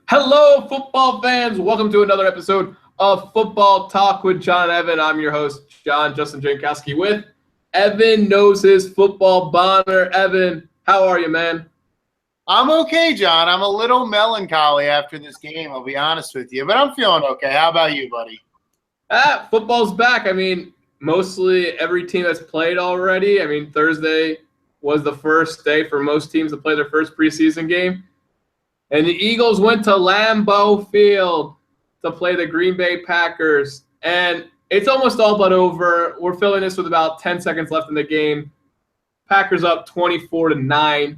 Hello, football fans. Welcome to another episode of Football Talk with John and Evan. I'm your host, John Justin Jankowski, with Evan knows his football Bonner. Evan, how are you, man? I'm okay, John. I'm a little melancholy after this game, I'll be honest with you, but I'm feeling okay. How about you, buddy? Football's back. Mostly every team has played already. Thursday was the first day for most teams to play their first preseason game. And the Eagles went to Lambeau Field to play the Green Bay Packers. And it's almost all but over. We're filling this with about 10 seconds left in the game. Packers up 24-9.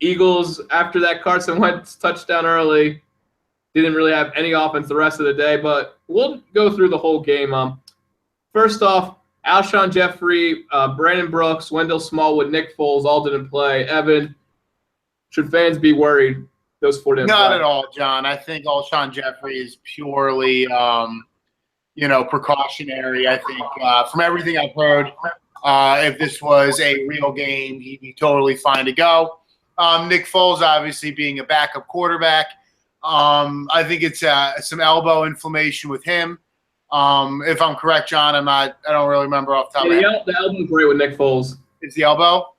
Eagles, after that Carson Wentz touchdown early, didn't really have any offense the rest of the day. But we'll go through the whole game. First off, Alshon Jeffrey, Brandon Brooks, Wendell Smallwood, Nick Foles all didn't play. Evan, should fans be worried those four didn't play? Not at all, John. I think Alshon Jeffrey is purely, precautionary. I think from everything I've heard, if this was a real game, he'd be totally fine to go. Nick Foles, obviously being a backup quarterback, I think it's some elbow inflammation with him. If I'm correct, John, I don't really remember off the top of my head. The elbow's great with Nick Foles. It's the elbow?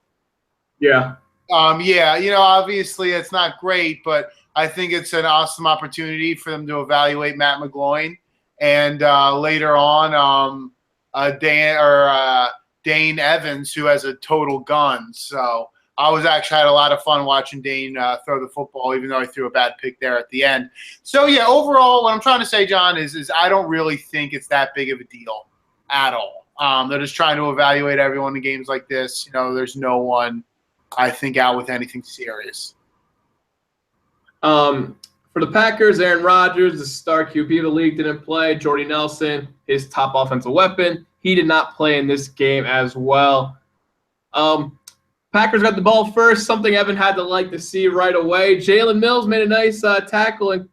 Yeah. Obviously it's not great, but I think it's an awesome opportunity for them to evaluate Matt McGloin, and later on, Dane Evans, who has a total gun. So I had a lot of fun watching Dane throw the football, even though he threw a bad pick there at the end. So yeah, overall, what I'm trying to say, John, is I don't really think it's that big of a deal at all. They're just trying to evaluate everyone in games like this. There's no one, I think, out with anything serious. For the Packers, Aaron Rodgers, the star QB of the league, didn't play. Jordy Nelson, his top offensive weapon, he did not play in this game as well. Packers got the ball first, something Evan had to see right away. Jalen Mills made a nice tackle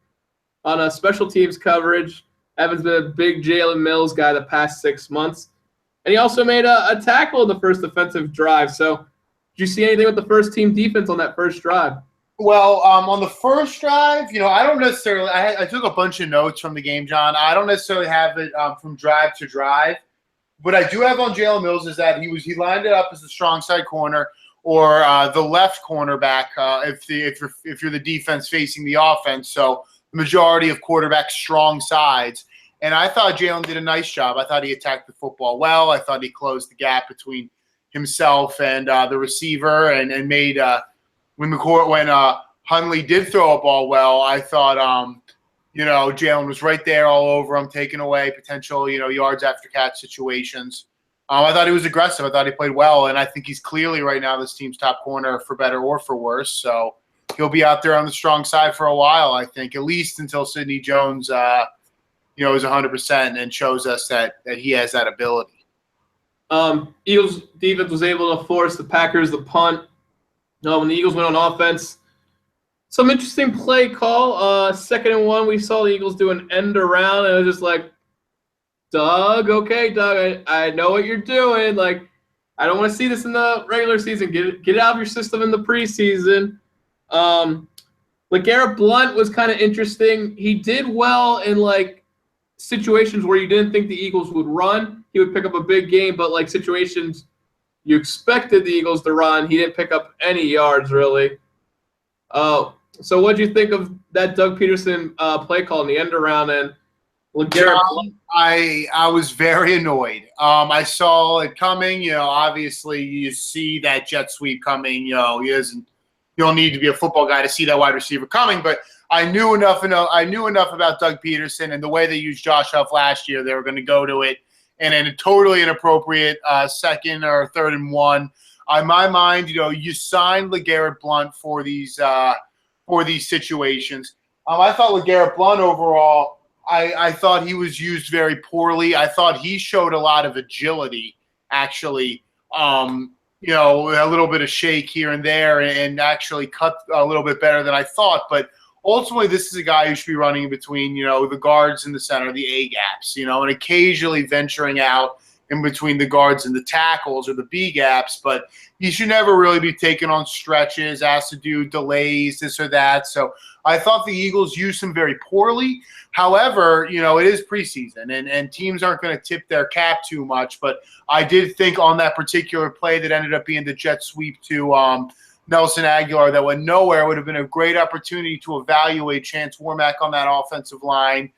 on a special teams coverage. Evan's been a big Jalen Mills guy the past 6 months. And he also made a tackle in the first defensive drive. So did you see anything with the first team defense on that first drive? Well, on the first drive, I don't necessarily – I took a bunch of notes from the game, John. I don't necessarily have it from drive to drive. What I do have on Jalen Mills is that he lined it up as the strong side corner or the left cornerback if you're the defense facing the offense. So the majority of quarterbacks strong sides. And I thought Jalen did a nice job. I thought he attacked the football well. I thought he closed the gap between himself and the receiver and made when Hundley did throw a ball well, I thought Jalen was right there all over him, taking away potential yards after catch situations. I thought he was aggressive. I thought he played well, and I think he's clearly right now this team's top corner for better or for worse. So he'll be out there on the strong side for a while, I think, at least until Sidney Jones is 100% and shows us that he has that ability. Eagles defense was able to force the Packers the punt. When the Eagles went on offense, some interesting play call. 2nd and 1, we saw the Eagles do an end around, and it was just like, Doug, okay, Doug, I know what you're doing. I don't want to see this in the regular season. Get it out of your system in the preseason. LeGarrette Blount was kind of interesting. He did well in situations where you didn't think the Eagles would run. He would pick up a big game, but situations you expected the Eagles to run, he didn't pick up any yards really. So what do you think of that Doug Peterson play call in the end around and LeGarrette Blount? I was very annoyed. I saw it coming. Obviously you see that jet sweep coming. You don't need to be a football guy to see that wide receiver coming, but I knew enough about Doug Peterson and the way they used Josh Huff last year. They were going to go to it. And in a totally inappropriate 2nd or 3rd and 1. On my mind, you signed LeGarrette Blount for these situations. I thought LeGarrette Blount overall, I thought he was used very poorly. I thought he showed a lot of agility, actually. A little bit of shake here and there, and actually cut a little bit better than I thought. But ultimately, this is a guy who should be running between, the guards in the center, the A gaps, and occasionally venturing out in between the guards and the tackles or the B gaps, but he should never really be taken on stretches, asked to do delays, this or that. So I thought the Eagles used him very poorly. However, it is preseason, and teams aren't going to tip their cap too much. But I did think on that particular play that ended up being the jet sweep to Nelson Aguilar that went nowhere would have been a great opportunity to evaluate Chance Warmack on that offensive line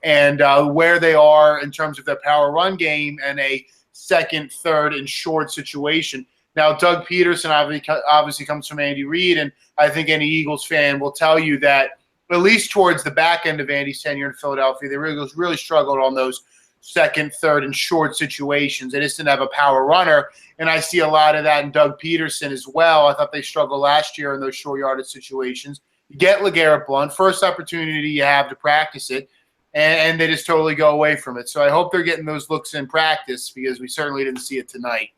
and where they are in terms of their power run game and a second, third, and short situation. Now, Doug Peterson obviously comes from Andy Reid, and I think any Eagles fan will tell you that at least towards the back end of Andy's tenure in Philadelphia, the Eagles really struggled on those second, third, and short situations. They just didn't have a power runner, and I see a lot of that in Doug Peterson as well. I thought they struggled last year in those short yardage situations. You get LeGarrette Blount, first opportunity you have to practice it, and they just totally go away from it. So I hope they're getting those looks in practice because we certainly didn't see it tonight.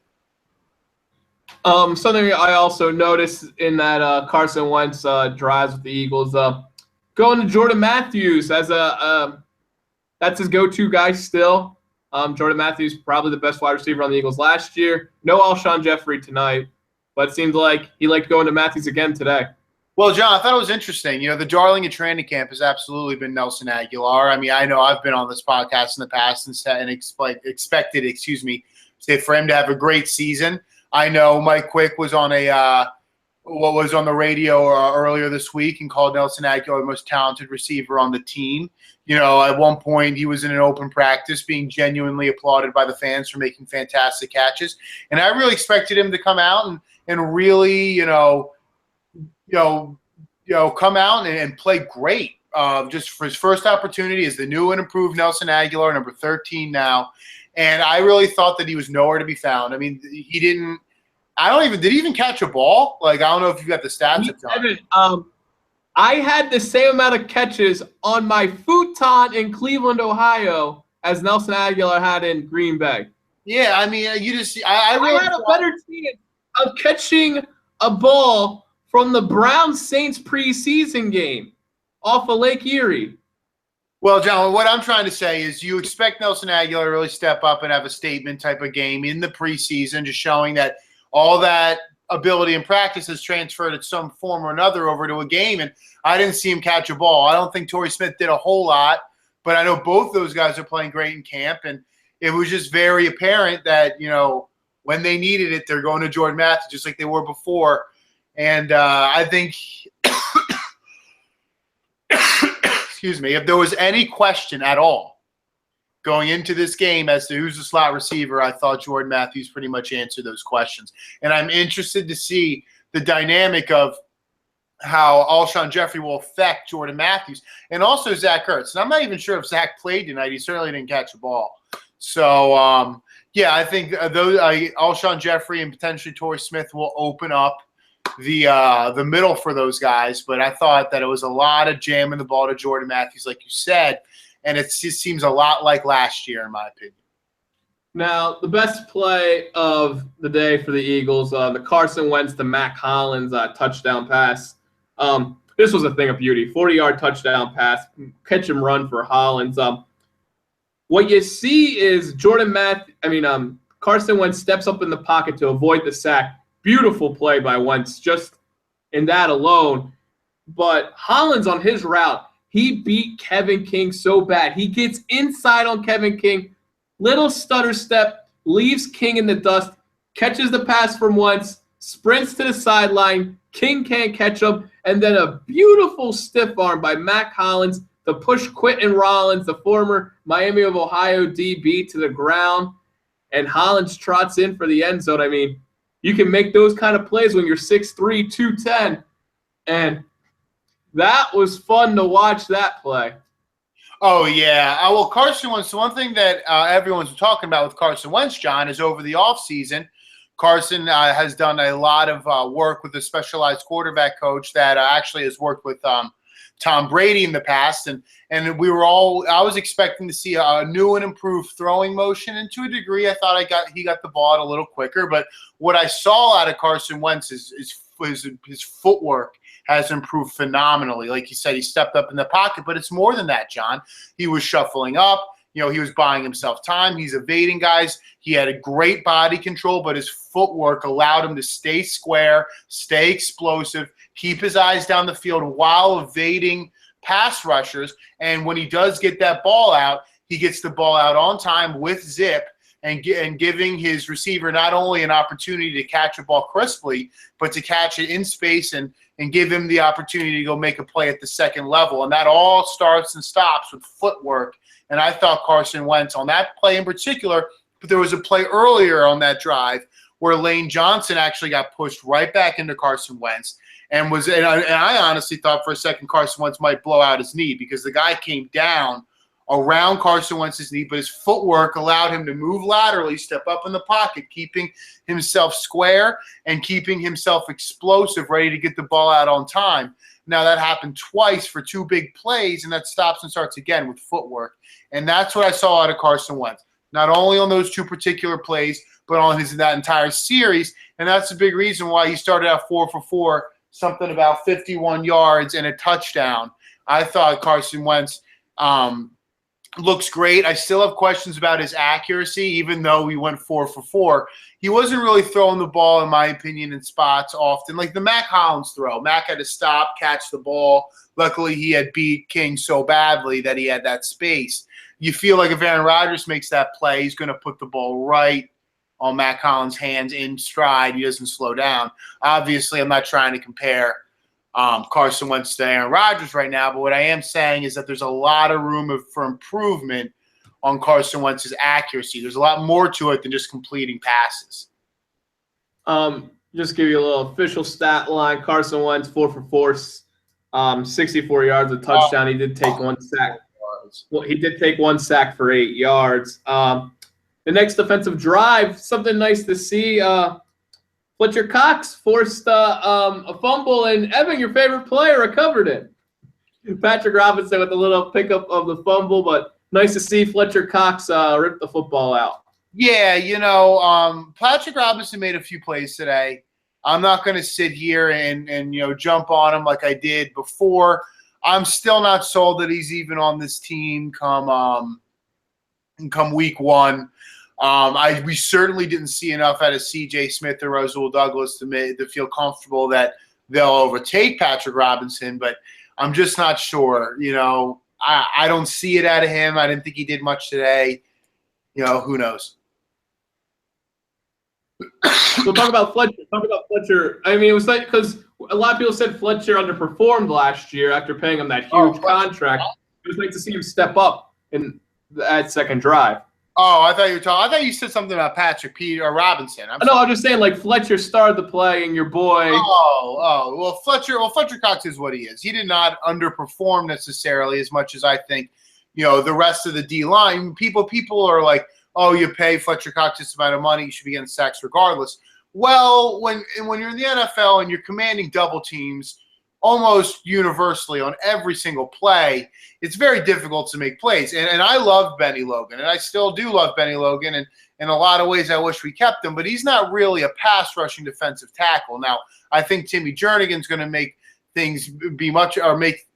Something I also noticed in that Carson Wentz drives with the Eagles, going to Jordan Matthews as that's his go-to guy still. Jordan Matthews, probably the best wide receiver on the Eagles last year. No Alshon Jeffrey tonight, but it seems like he liked going to Matthews again today. Well, John, I thought it was interesting. The darling of training camp has absolutely been Nelson Aguilar. I mean, I know I've been on this podcast in the past and expected, for him to have a great season. I know Mike Quick was on on the radio earlier this week and called Nelson Aguilar the most talented receiver on the team. At one point he was in an open practice being genuinely applauded by the fans for making fantastic catches. And I really expected him to come out and really, come out and play great. Just for his first opportunity as the new and improved Nelson Aguilar, number 13 now. And I really thought that he was nowhere to be found. I mean, did he even catch a ball? Like, I don't know if you got the stats. I had the same amount of catches on my futon in Cleveland, Ohio, as Nelson Aguilar had in Green Bay. Yeah, I mean, I had a better chance of catching a ball from the Browns-Saints preseason game off of Lake Erie. Well, John, what I'm trying to say is you expect Nelson Aguilar to really step up and have a statement type of game in the preseason, just showing that all that ability and practice has transferred in some form or another over to a game, and I didn't see him catch a ball. I don't think Torrey Smith did a whole lot, but I know both those guys are playing great in camp, and it was just very apparent that, when they needed it, they're going to Jordan Matthews just like they were before. And I think if there was any question at all going into this game as to who's the slot receiver, I thought Jordan Matthews pretty much answered those questions. And I'm interested to see the dynamic of how Alshon Jeffrey will affect Jordan Matthews and also Zach Ertz. And I'm not even sure if Zach played tonight. He certainly didn't catch a ball. So, I think Alshon Jeffrey and potentially Torrey Smith will open up the middle for those guys. But I thought that it was a lot of jamming the ball to Jordan Matthews, like you said. And it just seems a lot like last year, in my opinion. Now, the best play of the day for the Eagles, the Carson Wentz to Mac Hollins touchdown pass. This was a thing of beauty. 40-yard touchdown pass, catch and run for Hollins. What you see is Carson Wentz steps up in the pocket to avoid the sack. Beautiful play by Wentz, just in that alone. But Hollins on his route, he beat Kevin King so bad. He gets inside on Kevin King, little stutter step, leaves King in the dust, catches the pass from Wentz, sprints to the sideline. King can't catch him, and then a beautiful stiff arm by Mac Hollins to push Quentin Rollins, the former Miami of Ohio DB, to the ground. And Hollins trots in for the end zone. I mean, you can make those kind of plays when you're 6'3", 210. And that was fun to watch that play. Oh, yeah. Well, Carson Wentz, the one thing that everyone's talking about with Carson Wentz, John, is over the offseason, Carson has done a lot of work with a specialized quarterback coach that actually has worked with Tom Brady in the past. And I was expecting to see a new and improved throwing motion. And to a degree, I thought he got the ball a little quicker. But what I saw out of Carson Wentz is his footwork has improved phenomenally. Like you said, he stepped up in the pocket, but it's more than that, John. He was shuffling up. he was buying himself time. He's evading guys. He had a great body control, but his footwork allowed him to stay square, stay explosive, keep his eyes down the field while evading pass rushers. And when he does get that ball out, he gets the ball out on time with zip and giving his receiver not only an opportunity to catch a ball crisply, but to catch it in space and give him the opportunity to go make a play at the second level. And that all starts and stops with footwork. And I thought Carson Wentz on that play in particular, but there was a play earlier on that drive where Lane Johnson actually got pushed right back into Carson Wentz and I honestly thought for a second Carson Wentz might blow out his knee because the guy came down around Carson Wentz's knee, but his footwork allowed him to move laterally, step up in the pocket, keeping himself square and keeping himself explosive, ready to get the ball out on time. Now, that happened twice for two big plays, and that stops and starts again with footwork. And that's what I saw out of Carson Wentz, not only on those two particular plays, but on that entire series. And that's the big reason why he started out 4 for 4, something about 51 yards and a touchdown. I thought Carson Wentz looks great. I still have questions about his accuracy, even though he went 4 for 4. He wasn't really throwing the ball, in my opinion, in spots often. Like the Mac Hollins throw. Mac had to stop, catch the ball. Luckily, he had beat King so badly that he had that space. You feel like if Aaron Rodgers makes that play, he's going to put the ball right on Mac Hollins' hands in stride. He doesn't slow down. Obviously, I'm not trying to compare Carson Wentz to Aaron Rodgers right now, but what I am saying is that there's a lot of room for improvement on Carson Wentz's accuracy. There's a lot more to it than just completing passes. Just give you a little official stat line. Carson Wentz 4 for 4, 64 yards, a touchdown. He did take one sack. Well, he did take one sack for 8 yards. The next defensive drive, something nice to see. Fletcher Cox forced a fumble, and Evan, your favorite player, recovered it. Patrick Robinson with a little pickup of the fumble, but nice to see Fletcher Cox rip the football out. Yeah, Patrick Robinson made a few plays today. I'm not going to sit here and jump on him like I did before. I'm still not sold that he's even on this team come week one. We certainly didn't see enough out of C.J. Smith or Rasul Douglas to feel comfortable that they'll overtake Patrick Robinson, but I'm just not sure. I don't see it out of him. I didn't think he did much today. Who knows? So talk about Fletcher. I mean, it was like because a lot of people said Fletcher underperformed last year after paying him that huge contract. It was nice to see him step up in that second drive. Oh, I thought you said something about Patrick Robinson. I'm just saying, like Fletcher started the play, and your boy. Well, Fletcher Cox is what he is. He did not underperform necessarily as much as I think, the rest of the D line. People are like, oh, you pay Fletcher Cox this amount of money, you should be getting sacks regardless. Well, when you're in the NFL and you're commanding double teams almost universally on every single play, it's very difficult to make plays. And I love Benny Logan, and I still do love Benny Logan. And in a lot of ways, I wish we kept him, but he's not really a pass rushing defensive tackle. Now, I think Timmy Jernigan's going to make make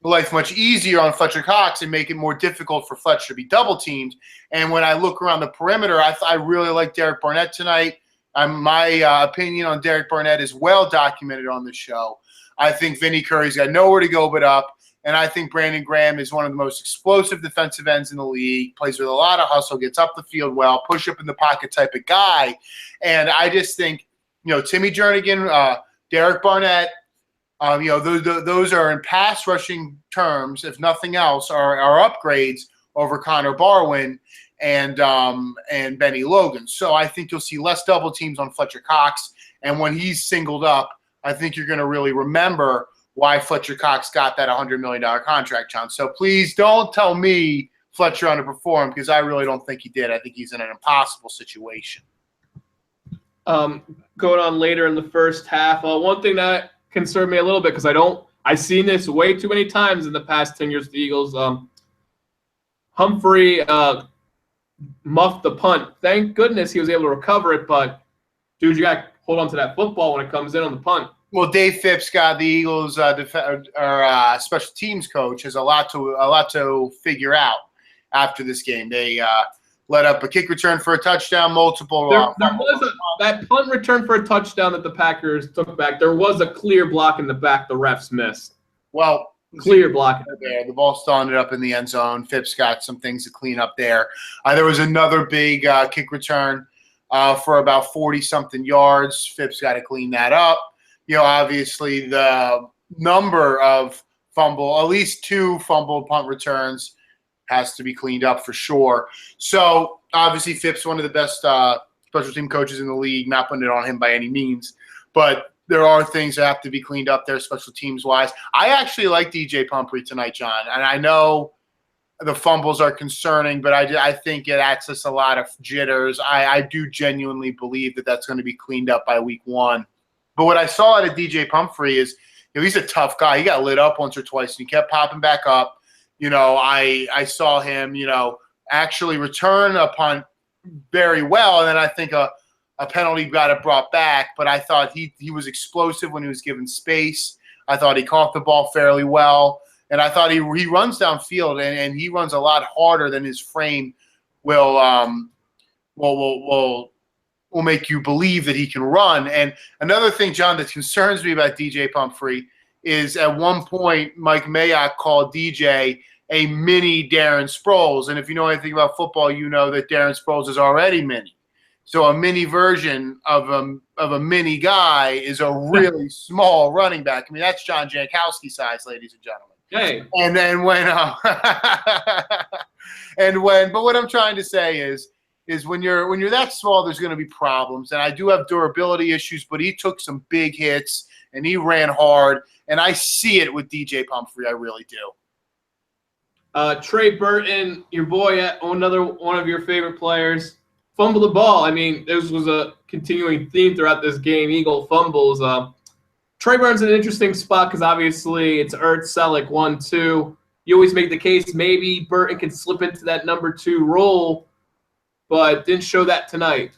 life much easier on Fletcher Cox and make it more difficult for Fletcher to be double teamed. And when I look around the perimeter, I really like Derek Barnett tonight. My opinion on Derek Barnett is well documented on the show. I think Vinny Curry's got nowhere to go but up. And I think Brandon Graham is one of the most explosive defensive ends in the league, plays with a lot of hustle, gets up the field well, push up in the pocket type of guy. And I just think, Timmy Jernigan, Derek Barnett, those are in pass rushing terms, if nothing else, are upgrades over Connor Barwin and Benny Logan. So I think you'll see less double teams on Fletcher Cox. And when he's singled up, I think you're going to really remember why Fletcher Cox got that $100 million contract, John. So please don't tell me Fletcher underperformed because I really don't think he did. I think he's in an impossible situation. Going on later in the first half, one thing that concerned me a little bit because I've seen this way too many times in the past 10 years of the Eagles. Humphrey muffed the punt. Thank goodness he was able to recover it, but dude, you got to hold on to that football when it comes in on the punt. Well, Dave Phipps, the Eagles' special teams coach, has a lot to figure out. after this game. They let up a kick return for a touchdown, multiple. There was that punt return for a touchdown that the Packers took back. There was a clear block in the back the refs missed. Well, clear block there. The ball still ended up in the end zone. Phipps got some things to clean up there. There was another big kick return for about 40-something yards. Phipps got to clean that up. Obviously the number of at least 2 fumbled punt returns has to be cleaned up for sure. So obviously Phipps, one of the best special team coaches in the league, not putting it on him by any means, but there are things that have to be cleaned up there special teams wise. I actually like DJ Pumphrey tonight, John, and I know the fumbles are concerning, but I think it adds us a lot of jitters. I do genuinely believe that that's going to be cleaned up by week 1. But what I saw out of DJ Pumphrey is, he's a tough guy. He got lit up once or twice, and he kept popping back up. I saw him, actually return a punt very well, and then I think a penalty got it brought back. But I thought he was explosive when he was given space. I thought he caught the ball fairly well, and I thought he runs downfield, and he runs a lot harder than his frame will make you believe that he can run. And another thing, John, that concerns me about DJ Pumphrey is at one point Mike Mayock called DJ a mini Darren Sproles. And if you know anything about football, you know that Darren Sproles is already mini. So a mini version of a mini guy is a really small running back. I mean, that's John Jankowski size, ladies and gentlemen. Hey. And then but what I'm trying to say is when you're that small, there's going to be problems. And I do have durability issues, but he took some big hits and he ran hard. And I see it with DJ Pumphrey. I really do. Trey Burton, your boy, another one of your favorite players, fumbled the ball. I mean, this was a continuing theme throughout this game. Eagle fumbles. Trey Burton's an interesting spot because obviously it's Ertz, Selleck, 1-2. You always make the case maybe Burton can slip into that number 2 role, but didn't show that tonight.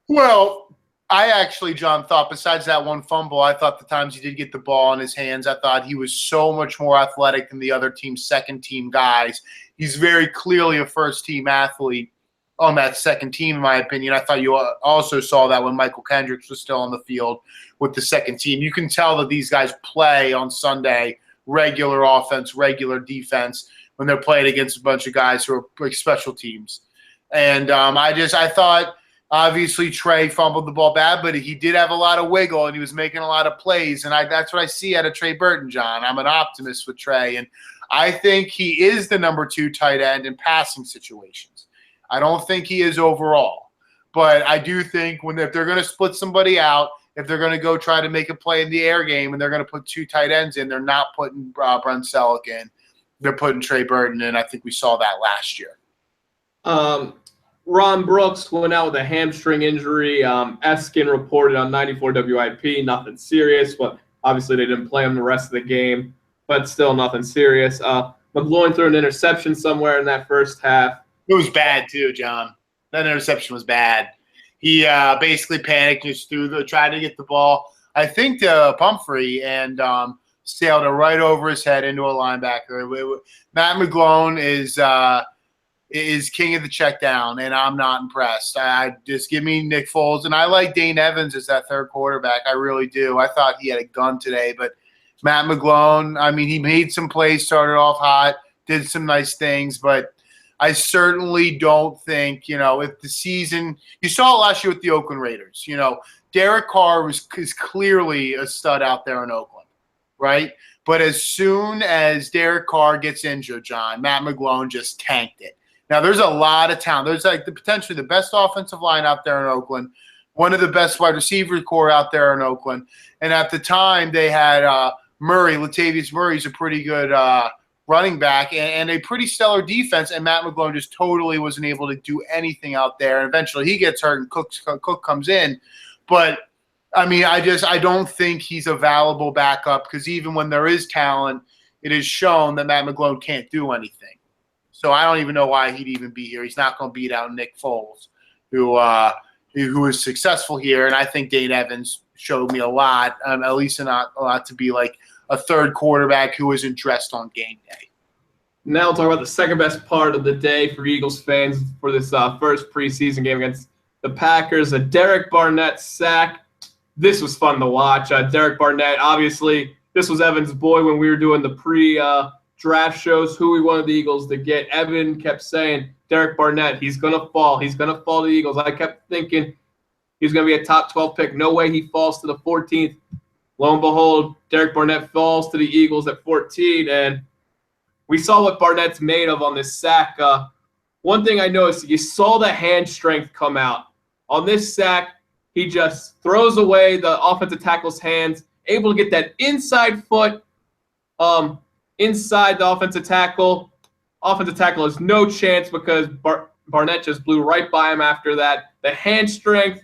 Well, I actually, John, thought besides that one fumble, I thought the times he did get the ball in his hands, I thought he was so much more athletic than the other team's second-team guys. He's very clearly a first-team athlete on that second team, in my opinion. I thought you also saw that when Michael Kendricks was still on the field with the second team. You can tell that these guys play on Sunday, regular offense, regular defense, when they're playing against a bunch of guys who are like special teams. And I thought – obviously, Trey fumbled the ball bad, but he did have a lot of wiggle, and he was making a lot of plays. And that's what I see out of Trey Burton, John. I'm an optimist with Trey, and I think he is the number 2 tight end in passing situations. I don't think he is overall. But I do think if they're going to split somebody out, if they're going to go try to make a play in the air game and they're going to put 2 tight ends in, they're not putting Brent Selleck in. They're putting Trey Burton in. I think we saw that last year. Ron Brooks went out with a hamstring injury. Eskin reported on 94 WIP, nothing serious, but obviously they didn't play him the rest of the game, but still nothing serious. McGloin threw an interception somewhere in that first half. It was bad too, John. That interception was bad. He basically panicked, just tried to get the ball, I think, to Pumphrey, and sailed it right over his head into a linebacker. Matt McGloin is king of the check down, and I'm not impressed. I just give me Nick Foles, and I like Dane Evans as that third quarterback. I really do. I thought he had a gun today, but Matt McGloin, I mean, he made some plays, started off hot, did some nice things, but I certainly don't think, if the season – you saw it last year with the Oakland Raiders. Derek Carr is clearly a stud out there in Oakland, right? But as soon as Derek Carr gets injured, John, Matt McGloin just tanked it. Now, there's a lot of talent. There's potentially the best offensive line out there in Oakland, one of the best wide receiver core out there in Oakland. And at the time, they had Latavius Murray's a pretty good running back and a pretty stellar defense. And Matt McGloin just totally wasn't able to do anything out there. And eventually he gets hurt and Cook comes in. But, I mean, I don't think he's a valuable backup because even when there is talent, it is shown that Matt McGloin can't do anything. So I don't even know why he'd even be here. He's not going to beat out Nick Foles, who is successful here. And I think Dane Evans showed me a lot, at least not a lot to be like a third quarterback who isn't dressed on game day. Now we'll talk about the second best part of the day for Eagles fans for this first preseason game against the Packers. A Derek Barnett sack. This was fun to watch. Derek Barnett, obviously, this was Evan's boy when we were doing the pre-draft shows, who we wanted the Eagles to get. Evan kept saying, Derek Barnett, he's going to fall. He's going to fall to the Eagles. I kept thinking he's going to be a top 12 pick. No way he falls to the 14th. Lo and behold, Derek Barnett falls to the Eagles at 14, and we saw what Barnett's made of on this sack. One thing I noticed, you saw the hand strength come out. On this sack, he just throws away the offensive tackle's hands, able to get that inside foot inside the offensive tackle. Offensive tackle has no chance because Barnett just blew right by him after that. The hand strength,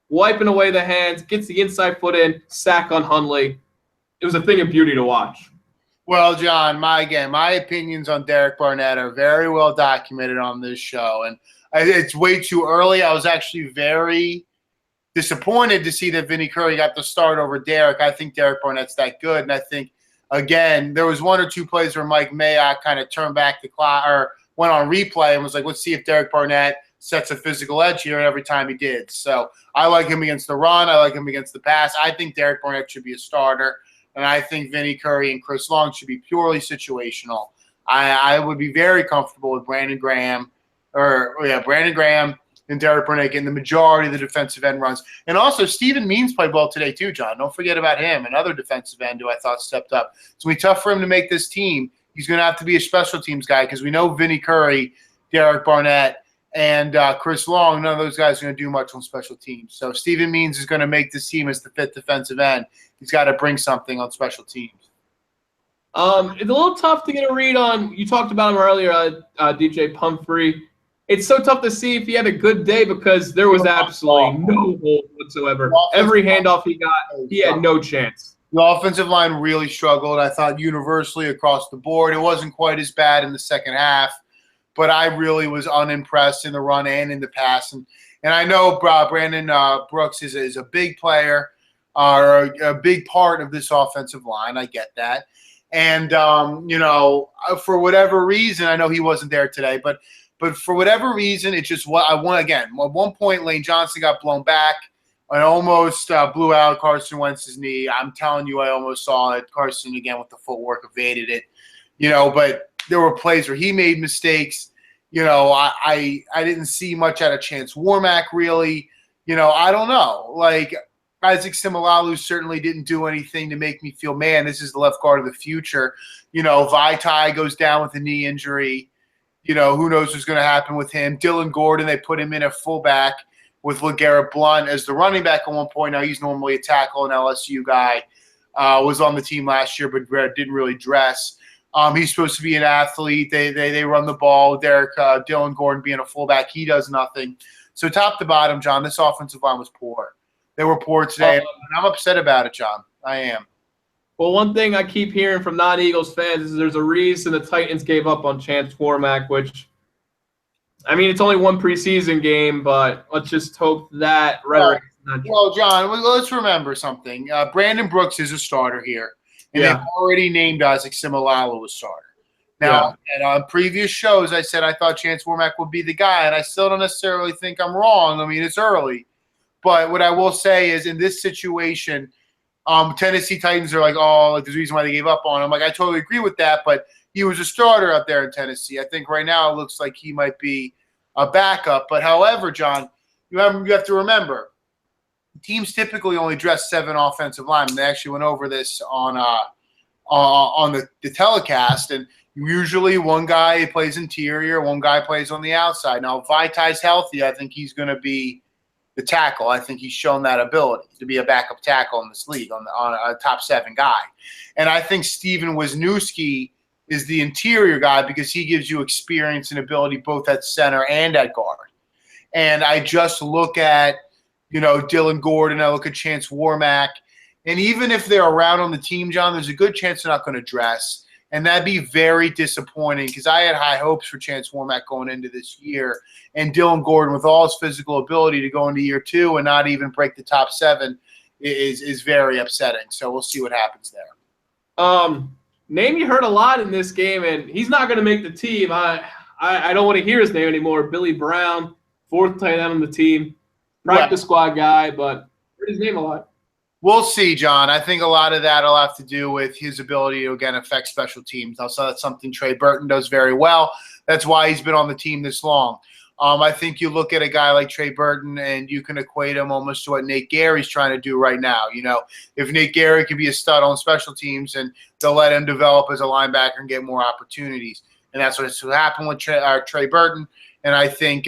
wiping away the hands, gets the inside foot in, sack on Hundley. It was a thing of beauty to watch. Well, John, my opinions on Derek Barnett are very well documented on this show, and it's way too early. I was actually very disappointed to see that Vinny Curry got the start over Derek. I think Derek Barnett's that good, and I think, again, there was one or two plays where Mike Mayock kind of turned back the clock or went on replay and was like, let's see if Derek Barnett sets a physical edge here, and every time he did. So I like him against the run. I like him against the pass. I think Derek Barnett should be a starter. And I think Vinny Curry and Chris Long should be purely situational. I would be very comfortable with Brandon Graham and Derek Barnett getting the majority of the defensive end runs. And also, Steven Means played well today too, John. Don't forget about him, another defensive end who I thought stepped up. It's going to be tough for him to make this team. He's going to have to be a special teams guy because we know Vinny Curry, Derek Barnett, and Chris Long, none of those guys are going to do much on special teams. So Steven Means is going to make this team as the fifth defensive end. He's got to bring something on special teams. It's a little tough to get a read on. You talked about him earlier, DJ Pumphrey. It's so tough to see if he had a good day because there was absolutely no hold whatsoever. Every handoff he got, he had no chance. The offensive line really struggled, I thought, universally across the board. It wasn't quite as bad in the second half, but I really was unimpressed in the run and in the pass. And I know Brandon Brooks is a big player or a big part of this offensive line. I get that. And, for whatever reason, I know he wasn't there today, but for whatever reason, it's just what I want. Again, at one point, Lane Johnson got blown back and almost blew out Carson Wentz's knee. I'm telling you, I almost saw it. Carson, again, with the footwork, evaded it. But there were plays where he made mistakes. I didn't see much out of Chance Warmack, really. I don't know. Like, Isaac Simalalu certainly didn't do anything to make me feel, man, this is the left guard of the future. Vaitai goes down with a knee injury. Who knows what's going to happen with him. Dylan Gordon, they put him in at fullback with LeGarrette Blount as the running back at one point. Now he's normally a tackle, an LSU guy. Was on the team last year, but didn't really dress. He's supposed to be an athlete. They run the ball. Dylan Gordon being a fullback, he does nothing. So top to bottom, John, this offensive line was poor. They were poor today, and I'm upset about it, John. I am. Well, one thing I keep hearing from non-Eagles fans is there's a reason the Titans gave up on Chance Warmack, which, I mean, it's only one preseason game, but let's just hope that rhetoric is not true. Well, John, let's remember something. Brandon Brooks is a starter here, and they've already named Isaac Simalalu a starter. Now, on previous shows, I said I thought Chance Warmack would be the guy, and I still don't necessarily think I'm wrong. I mean, it's early. But what I will say is in this situation, Tennessee Titans are like, there's a reason why they gave up on him. Like, I totally agree with that, but he was a starter out there in Tennessee. I think right now it looks like he might be a backup. But however, John, you have to remember, teams typically only dress 7 offensive linemen. They actually went over this on the telecast, and usually one guy plays interior, one guy plays on the outside. Now, if Vaitai's healthy, I think he's going to be the tackle. I think he's shown that ability to be a backup tackle in this league on a top 7 guy. And I think Steven Wisniewski is the interior guy because he gives you experience and ability both at center and at guard. And I just look at, Dylan Gordon, I look at Chance Warmack, and even if they're around on the team, John, there's a good chance they're not going to dress. And that'd be very disappointing because I had high hopes for Chance Warmack going into this year. And Dylan Gordon, with all his physical ability to go into year 2 and not even break the top 7, is very upsetting. So we'll see what happens there. name you heard a lot in this game, and he's not going to make the team. I don't want to hear his name anymore. Billy Brown, fourth tight end on the team, practice squad guy, but heard his name a lot. We'll see, John. I think a lot of that will have to do with his ability to, again, affect special teams. Also, that's something Trey Burton does very well. That's why he's been on the team this long. I think you look at a guy like Trey Burton and you can equate him almost to what Nate Gary's trying to do right now. You know, if Nate Gary can be a stud on special teams and they'll let him develop as a linebacker and get more opportunities. And that's what's happened with Trey Burton. And I think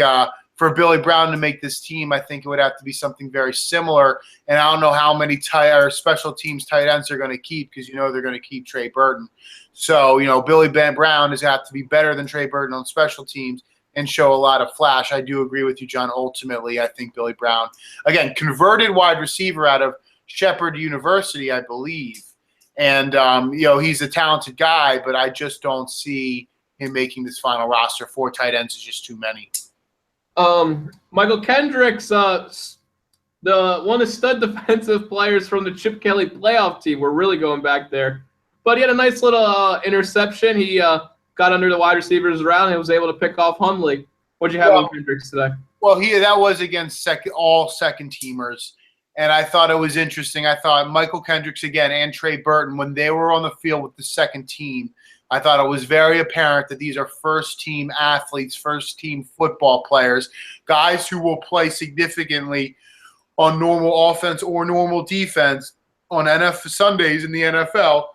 for Billy Brown to make this team, I think it would have to be something very similar. And I don't know how many special teams tight ends they're going to keep because, you know, they're going to keep Trey Burton. So, you know, Billy Brown has got to be better than Trey Burton on special teams and show a lot of flash. I do agree with you, John. Ultimately, I think Billy Brown, again, converted wide receiver out of Shepherd University, I believe. And, you know, he's a talented guy, but I just don't see him making this final roster. 4 tight ends is just too many. Michael Kendricks, one of the stud defensive players from the Chip Kelly playoff team. We're really going back there. But he had a nice little interception. He got under the wide receivers around and was able to pick off Hundley. What did you have on Kendricks today? Well, that was against all second-teamers. And I thought it was interesting. I thought Michael Kendricks, again, and Trey Burton, when they were on the field with the second team, I thought it was very apparent that these are first-team athletes, first-team football players, guys who will play significantly on normal offense or normal defense on NFL Sundays in the NFL.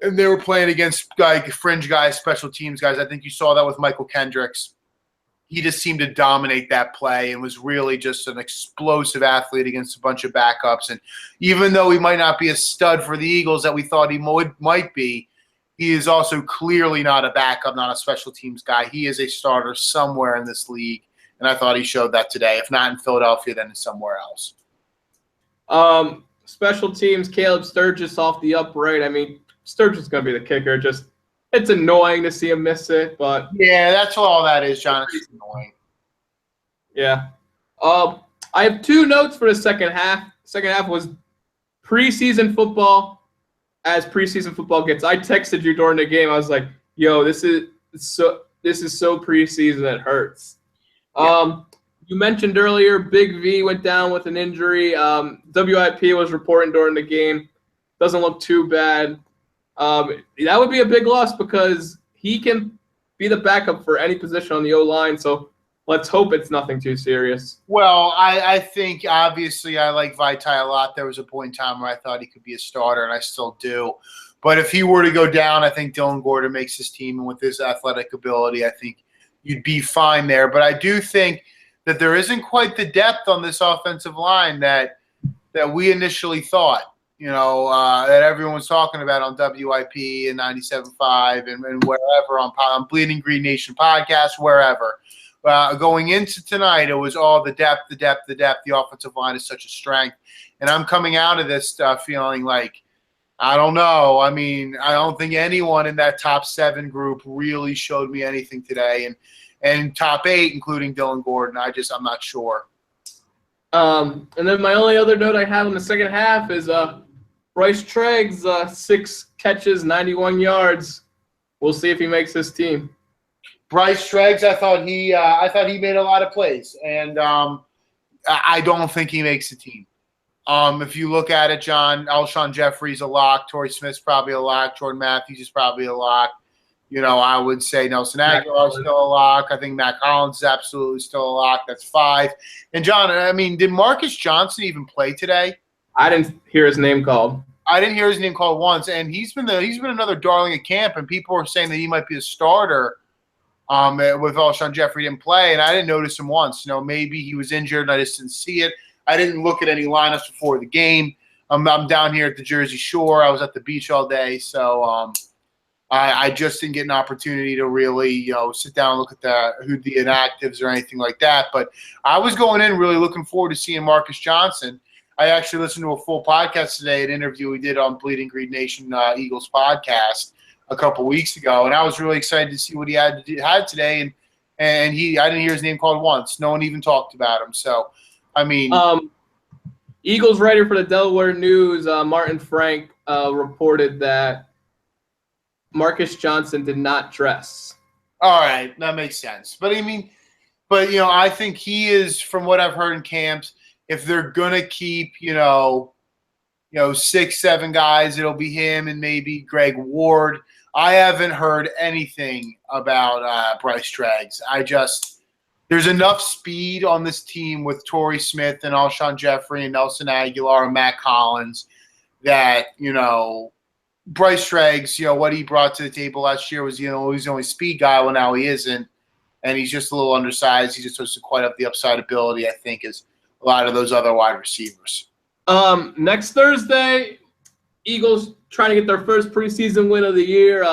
And they were playing against fringe guys, special teams guys. I think you saw that with Michael Kendricks. He just seemed to dominate that play and was really just an explosive athlete against a bunch of backups. And even though he might not be a stud for the Eagles that we thought he might be, he is also clearly not a backup, not a special teams guy. He is a starter somewhere in this league, and I thought he showed that today. If not in Philadelphia, then somewhere else. Special teams, Caleb Sturgis off the upright. I mean, Sturgis is going to be the kicker. Just it's annoying to see him miss it, but yeah, that's what all that is, John. It's annoying. Yeah. I have 2 notes for the second half. Second half was preseason football. As preseason football gets, I texted you during the game. I was like, "Yo, this is so preseason it hurts." Yeah. You mentioned earlier, Big V went down with an injury. WIP was reporting during the game. Doesn't look too bad. That would be a big loss because he can be the backup for any position on the O-line. So let's hope it's nothing too serious. Well, I think obviously I like Vaitai a lot. There was a point in time where I thought he could be a starter, and I still do. But if he were to go down, I think Dylan Gordon makes his team, and with his athletic ability, I think you'd be fine there. But I do think that there isn't quite the depth on this offensive line that we initially thought. You know, that everyone was talking about on WIP and 97.5 and wherever on Bleeding Green Nation podcast, wherever. Going into tonight, it was all the depth. The offensive line is such a strength. And I'm coming out of this feeling like, I don't know. I mean, I don't think anyone in that top 7 group really showed me anything today. And top 8, including Dylan Gordon, I'm not sure. And then my only other note I have in the second half is Bryce Treggs, 6 catches, 91 yards. We'll see if he makes this team. Bryce Treggs, I thought he made a lot of plays, and I don't think he makes the team. If you look at it, John, Alshon Jeffrey's a lock. Torrey Smith's probably a lock. Jordan Matthews is probably a lock. You know, I would say Nelson Aguilar is still a lock. I think Matt Collins is absolutely still a lock. That's 5. And, John, I mean, did Marcus Johnson even play today? I didn't hear his name called. I didn't hear his name called once, and he's been another darling at camp, and people are saying that he might be a starter with Alshon Jeffrey didn't play, and I didn't notice him once. You know, maybe he was injured and I just didn't see it. I didn't look at any lineups before the game. I'm down here at the Jersey Shore. I was at the beach all day, so I just didn't get an opportunity to really, you know, sit down and look at who the inactives or anything like that. But I was going in really looking forward to seeing Marcus Johnson. I actually listened to a full podcast today, an interview we did on Bleeding Green Nation Eagles podcast a couple weeks ago, and I was really excited to see what he had today. And I didn't hear his name called once. No one even talked about him. So, I mean, Eagles writer for the Delaware News, Martin Frank, reported that Marcus Johnson did not dress. All right, that makes sense. But I think he is, from what I've heard in camps, if they're gonna keep, 6, 7 guys, it'll be him and maybe Greg Ward. I haven't heard anything about Bryce Treggs. There's enough speed on this team with Torrey Smith and Alshon Jeffrey and Nelson Aguilar and Matt Collins that, Bryce Treggs, what he brought to the table last year was, he's the only speed guy. Well, now he isn't. And he's just a little undersized. He just doesn't quite have the upside ability, I think, as a lot of those other wide receivers. Next Thursday, Eagles trying to get their first preseason win of the year.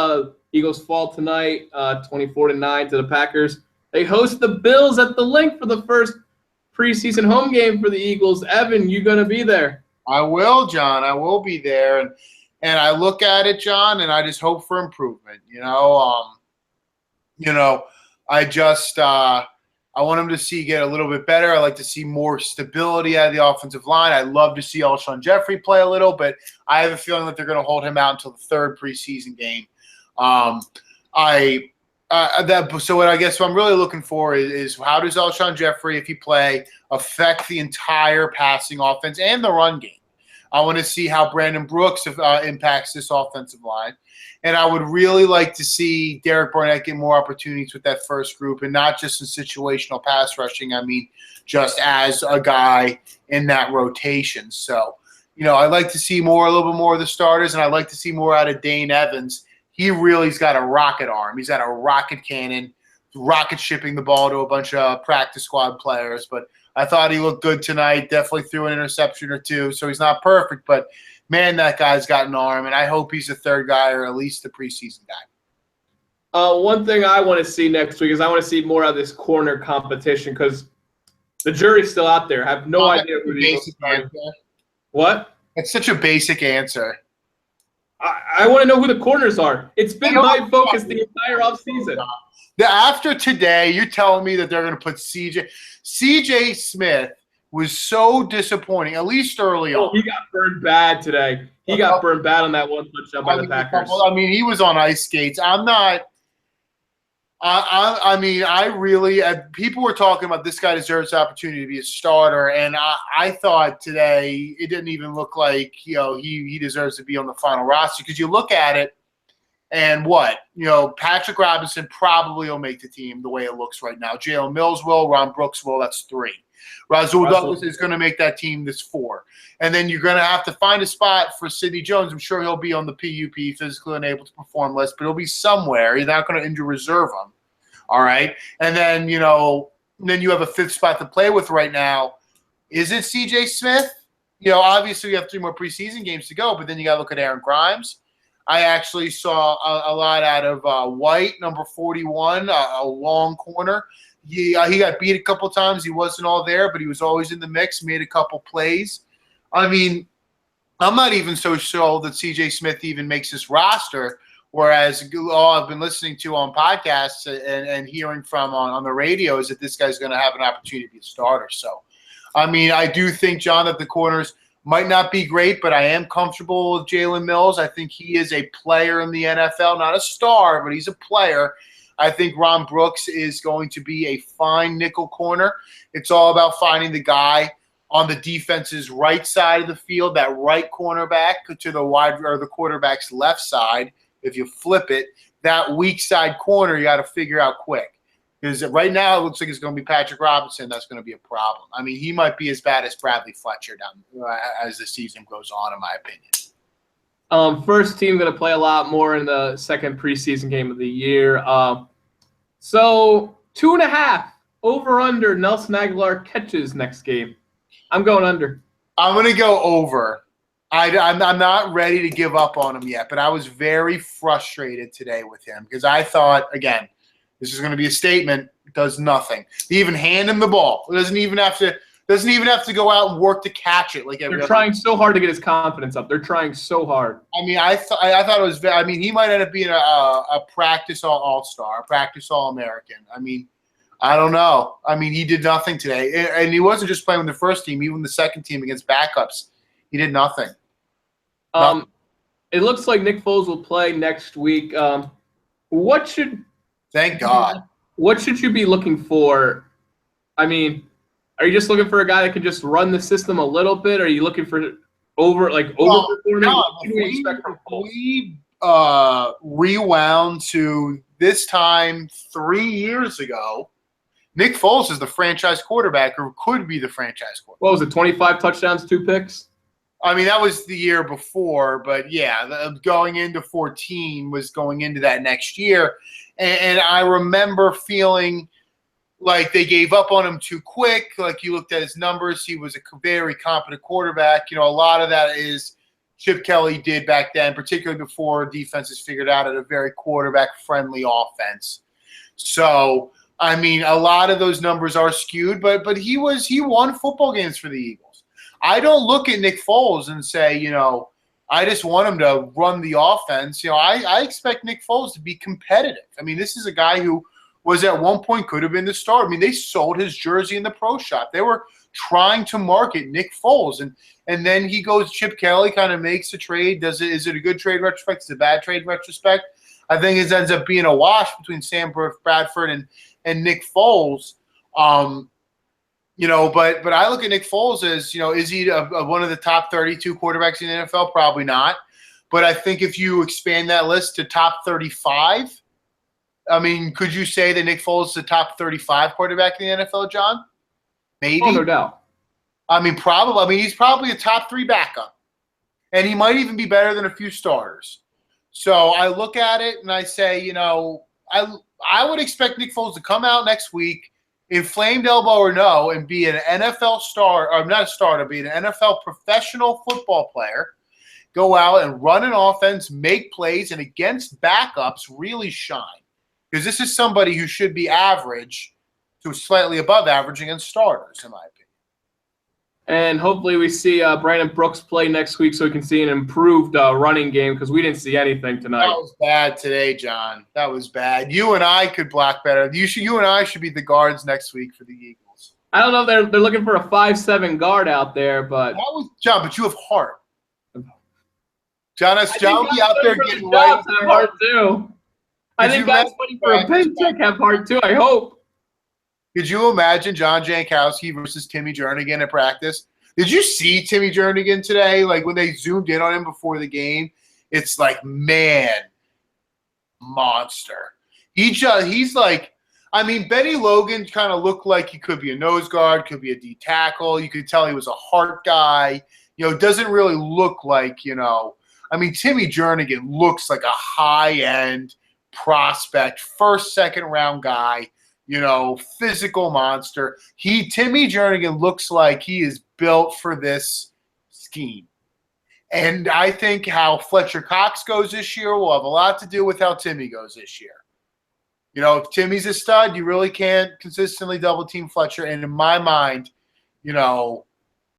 Eagles fall tonight, 24-9 to the Packers. They host the Bills at the Link for the first preseason home game for the Eagles. Evan, you going to be there? I will, John. I will be there. And I look at it, John, and I just hope for improvement. I want him to get a little bit better. I like to see more stability out of the offensive line. I love to see Alshon Jeffrey play a little, but I have a feeling that they're going to hold him out until the third preseason game. So what I'm really looking for is how does Alshon Jeffrey, if he play, affect the entire passing offense and the run game? I want to see how Brandon Brooks impacts this offensive line. And I would really like to see Derek Barnett get more opportunities with that first group, and not just in situational pass rushing. I mean, just as a guy in that rotation. So, I'd like to see a little bit more of the starters, and I'd like to see more out of Dane Evans. He's got a rocket arm. He's got a rocket cannon, rocket shipping the ball to a bunch of practice squad players. But I thought he looked good tonight. Definitely threw an interception or two. So he's not perfect, but man, that guy's got an arm, and I hope he's the third guy or at least the preseason guy. One thing I want to see next week is I want to see more of this corner competition because the jury's still out there. I have no idea who the Eagles are. What? It's such a basic answer. I want to know who the corners are. It's been my focus the entire offseason. After today, you're telling me that they're going to put CJ Smith was so disappointing, at least early on. He got burned bad today. He got burned bad on that one touchdown by the Packers. He was on ice skates. People were talking about this guy deserves the opportunity to be a starter, and I thought today it didn't even look like, he deserves to be on the final roster because you look at it and Patrick Robinson probably will make the team the way it looks right now. Jalen Mills will, Ron Brooks will, that's 3. Rasul Douglas is going to make that team this 4. And then you're going to have to find a spot for Sidney Jones. I'm sure he'll be on the PUP, physically unable to perform list, but he'll be somewhere. You're not going to injure reserve him. All right. And then, you have a 5th spot to play with right now. Is it CJ Smith? Obviously we have 3 more preseason games to go, but then you got to look at Aaron Grimes. I actually saw a lot out of White, number 41, a long corner. He got beat a couple times. He wasn't all there, but he was always in the mix, made a couple plays. I mean, I'm not even so sure that C.J. Smith even makes this roster, whereas all I've been listening to on podcasts and hearing from on the radio is that this guy's going to have an opportunity to be a starter. So, I do think, John, that the corners might not be great, but I am comfortable with Jalen Mills. I think he is a player in the NFL, not a star, but he's a player. I think Ron Brooks is going to be a fine nickel corner. It's all about finding the guy on the defense's right side of the field, that right cornerback to the quarterback's left side. If you flip it, that weak side corner you got to figure out quick. Because right now it looks like it's going to be Patrick Robinson. That's going to be a problem. He might be as bad as Bradley Fletcher as the season goes on, in my opinion. First team going to play a lot more in the second preseason game of the year. So 2.5 over/under Nelson Aguilar catches next game. I'm going under. I'm going to go over. I'm not ready to give up on him yet, but I was very frustrated today with him because I thought, again, this is going to be a statement. Does nothing. They even hand him the ball. Doesn't even have to go out and work to catch it. They're trying so hard to get his confidence up. They're trying so hard. I thought it was. He might end up being a practice all-star, a practice all-American. I don't know. He did nothing today, and he wasn't just playing with the first team. Even the second team against backups, he did nothing. it looks like Nick Foles will play next week. What should Thank God. What should you be looking for? I mean, are you just looking for a guy that can just run the system a little bit? Or are you looking for overperforming? What can we expect from Foles? We rewound to this time 3 years ago. Nick Foles is the franchise quarterback, or could be the franchise quarterback. What was it, 25 touchdowns, 2 picks? I mean, that was the year before, but yeah, going into 14 was going into that next year. And I remember feeling like they gave up on him too quick. Like, you looked at his numbers, he was a very competent quarterback. You know, a lot of that is Chip Kelly did back then, particularly before defenses figured out a very quarterback-friendly offense. So, I mean, a lot of those numbers are skewed, but he won football games for the Eagles. I don't look at Nick Foles and say, you know, I just want him to run the offense. You know, I expect Nick Foles to be competitive. I mean, this is a guy who was at one point could have been the star. I mean, they sold his jersey in the pro shop. They were trying to market Nick Foles. And then he goes, Chip Kelly kind of makes a trade. Is it a good trade in retrospect? Is it a bad trade in retrospect? I think it ends up being a wash between Sam Bradford and Nick Foles. You know, but I look at Nick Foles as, you know, is he one of the top 32 quarterbacks in the NFL? Probably not. But I think if you expand that list to top 35, I mean, could you say that Nick Foles is the top 35 quarterback in the NFL, John? Maybe. Oh, no doubt. I mean, probably. I mean, he's probably a top 3 backup. And he might even be better than a few starters. So I look at it and I say, you know, I would expect Nick Foles to come out next week, inflamed elbow or no, and be an NFL star, or not a starter, be an NFL professional football player, go out and run an offense, make plays, and against backups really shine. Because this is somebody who should be average to slightly above average against starters, in my opinion. And hopefully we see Brandon Brooks play next week so we can see an improved running game, because we didn't see anything tonight. That was bad today, John. That was bad. You and I could block better. You and I should be the guards next week for the Eagles. I don't know if they're looking for a 5'7" guard out there, but John, but you have heart. John will be out there getting right. Have heart too. I think guys waiting for a paycheck have heart too. I hope. Could you imagine John Jankowski versus Timmy Jernigan at practice? Did you see Timmy Jernigan today? Like, when they zoomed in on him before the game, it's like, man, monster. He's like, I mean, Benny Logan kind of looked like he could be a nose guard, could be a D tackle. You could tell he was a heart guy. You know, doesn't really look like, you know, I mean, Timmy Jernigan looks like a high-end prospect, first, second round guy. You know, physical monster. Timmy Jernigan looks like he is built for this scheme. And I think how Fletcher Cox goes this year will have a lot to do with how Timmy goes this year. You know, if Timmy's a stud, you really can't consistently double team Fletcher. And in my mind, you know,